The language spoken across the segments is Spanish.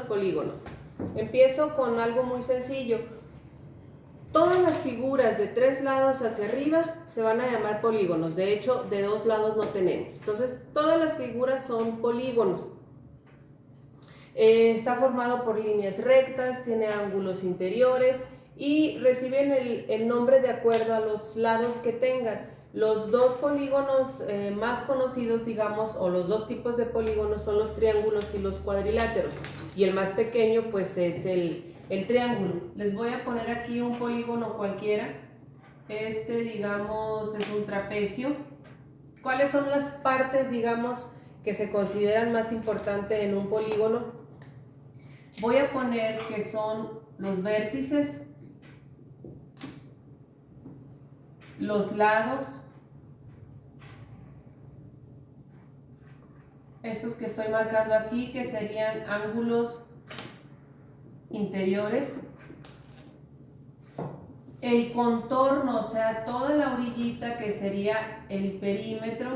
polígonos. Empiezo con algo muy sencillo. Todas las figuras de 3 lados hacia arriba se van a llamar polígonos. De hecho, de 2 lados no tenemos. Entonces, todas las figuras son polígonos. Está formado por líneas rectas, tiene ángulos interiores y reciben el nombre de acuerdo a los lados que tengan. Los 2 polígonos más conocidos, digamos, o los 2 tipos de polígonos son los triángulos y los cuadriláteros. Y el más pequeño, pues, es el triángulo. Les voy a poner aquí un polígono cualquiera. Digamos, es un trapecio. ¿Cuáles son las partes, digamos, que se consideran más importantes en un polígono? Voy a poner que son los vértices, los lados, estos que estoy marcando aquí, que serían ángulos interiores, el contorno, o sea, toda la orillita, que sería el perímetro,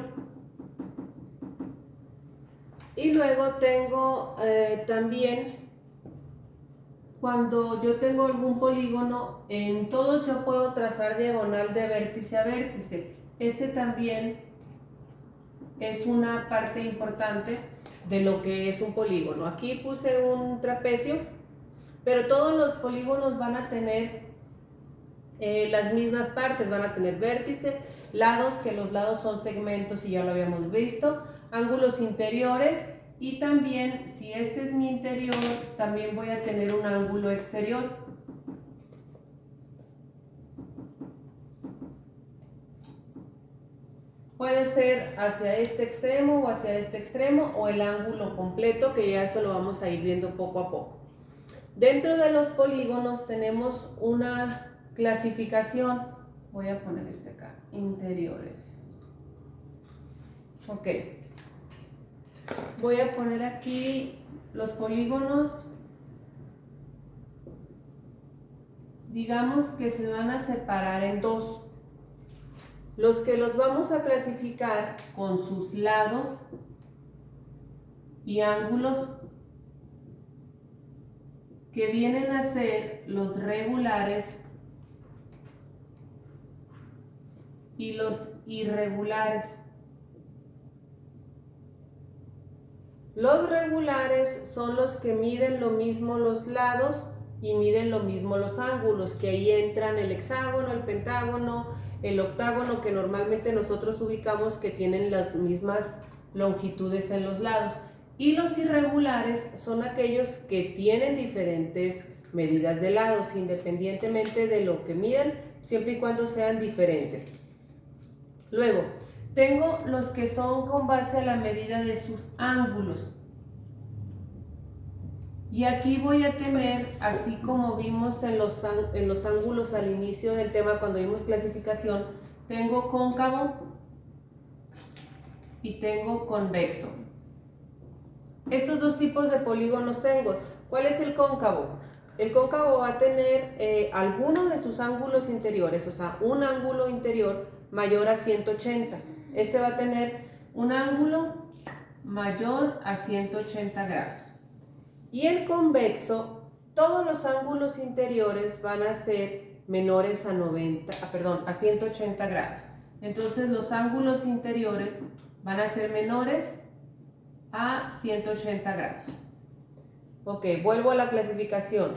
y luego tengo también, cuando yo tengo algún polígono, en todo yo puedo trazar diagonal de vértice a vértice. También es una parte importante de lo que es un polígono. Aquí puse un trapecio, pero todos los polígonos van a tener las mismas partes, van a tener vértice, lados, que los lados son segmentos y ya lo habíamos visto, ángulos interiores, y también, si este es mi interior, también voy a tener un ángulo exterior. Puede ser hacia este extremo o hacia este extremo, o el ángulo completo, que ya eso lo vamos a ir viendo poco a poco. Dentro de los polígonos tenemos una clasificación. Voy a poner acá, interiores. Ok. Voy a poner aquí los polígonos, digamos que se van a separar en 2. Los que los vamos a clasificar con sus lados y ángulos, que vienen a ser los regulares y los irregulares. Los regulares son los que miden lo mismo los lados y miden lo mismo los ángulos, que ahí entran el hexágono, el pentágono, el octágono, que normalmente nosotros ubicamos que tienen las mismas longitudes en los lados. Y los irregulares son aquellos que tienen diferentes medidas de lados, independientemente de lo que midan, siempre y cuando sean diferentes. Luego, tengo los que son con base a la medida de sus ángulos. Y aquí voy a tener, así como vimos en los ángulos al inicio del tema cuando vimos clasificación, tengo cóncavo y tengo convexo. Estos 2 tipos de polígonos tengo. ¿Cuál es el cóncavo? El cóncavo va a tener alguno de sus ángulos interiores, o sea, un ángulo interior mayor a 180. Va a tener un ángulo mayor a 180 grados. Y el convexo, todos los ángulos interiores van a ser menores a 180 grados. Entonces los ángulos interiores van a ser menores a 180 grados. Ok, vuelvo a la clasificación.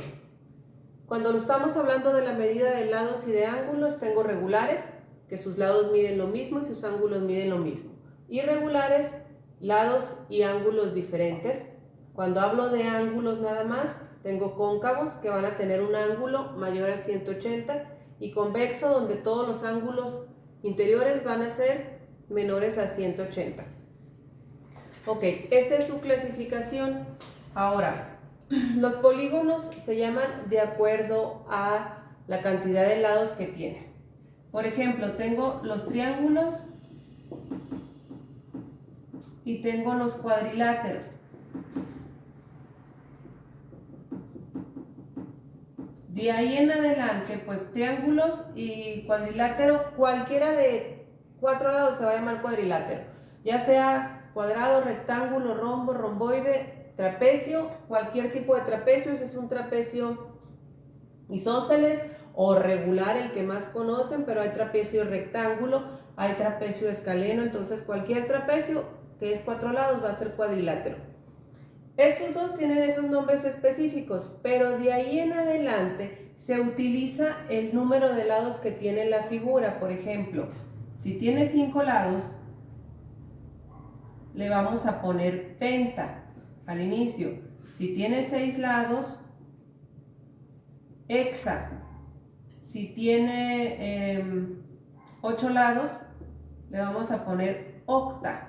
Cuando estamos hablando de la medida de lados y de ángulos, tengo regulares, que sus lados miden lo mismo y sus ángulos miden lo mismo. Irregulares, lados y ángulos diferentes. Cuando hablo de ángulos nada más, tengo cóncavos, que van a tener un ángulo mayor a 180, y convexo, donde todos los ángulos interiores van a ser menores a 180. Ok, esta es su clasificación. Ahora, los polígonos se llaman de acuerdo a la cantidad de lados que tienen. Por ejemplo, tengo los triángulos y tengo los cuadriláteros. De ahí en adelante, pues triángulos y cuadrilátero, cualquiera de 4 lados se va a llamar cuadrilátero, ya sea cuadrado, rectángulo, rombo, romboide, trapecio, cualquier tipo de trapecio. Ese es un trapecio isósceles o regular, el que más conocen, pero hay trapecio rectángulo, hay trapecio escaleno, entonces cualquier trapecio que es 4 lados va a ser cuadrilátero. Estos dos tienen esos nombres específicos, pero de ahí en adelante se utiliza el número de lados que tiene la figura. Por ejemplo, si tiene 5 lados, le vamos a poner penta al inicio. Si tiene 6 lados, hexa. Si tiene 8 lados, le vamos a poner octa.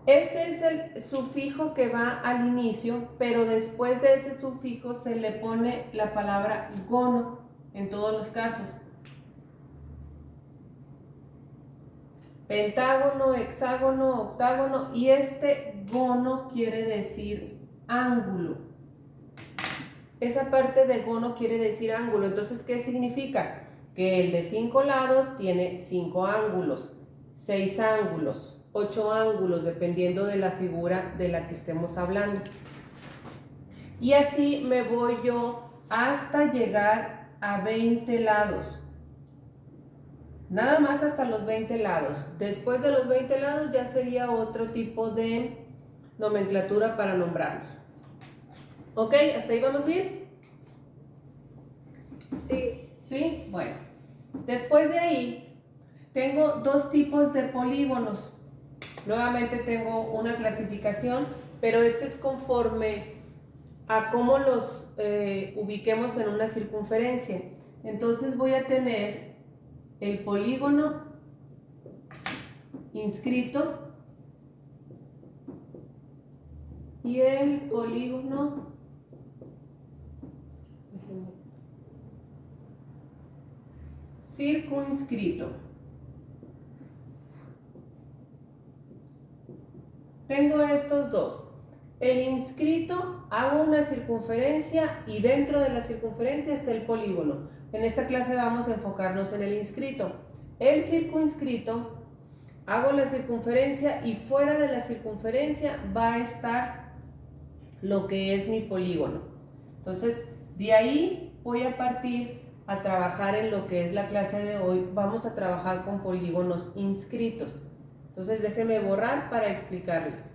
Este es el sufijo que va al inicio, pero después de ese sufijo se le pone la palabra gono en todos los casos. Pentágono, hexágono, octágono, y este gono quiere decir ángulo. Esa parte de gono quiere decir ángulo. Entonces, ¿qué significa? Que el de 5 lados tiene 5 ángulos, 6 ángulos, 8 ángulos, dependiendo de la figura de la que estemos hablando. Y así me voy yo hasta llegar a 20 lados. Nada más hasta los 20 lados. Después de los 20 lados ya sería otro tipo de nomenclatura para nombrarlos. ¿Ok? ¿Hasta ahí vamos bien? Sí. ¿Sí? Bueno. Después de ahí tengo dos tipos de polígonos. Nuevamente tengo una clasificación, pero este es conforme a cómo los ubiquemos en una circunferencia. Entonces voy a tener el polígono inscrito y el polígono circunscrito. Tengo estos dos. El inscrito, hago una circunferencia y dentro de la circunferencia está el polígono. En esta clase vamos a enfocarnos en el inscrito. El circunscrito, hago la circunferencia y fuera de la circunferencia va a estar lo que es mi polígono. Entonces, de ahí voy a partir a trabajar en lo que es la clase de hoy. Vamos a trabajar con polígonos inscritos. Entonces déjenme borrar para explicarles.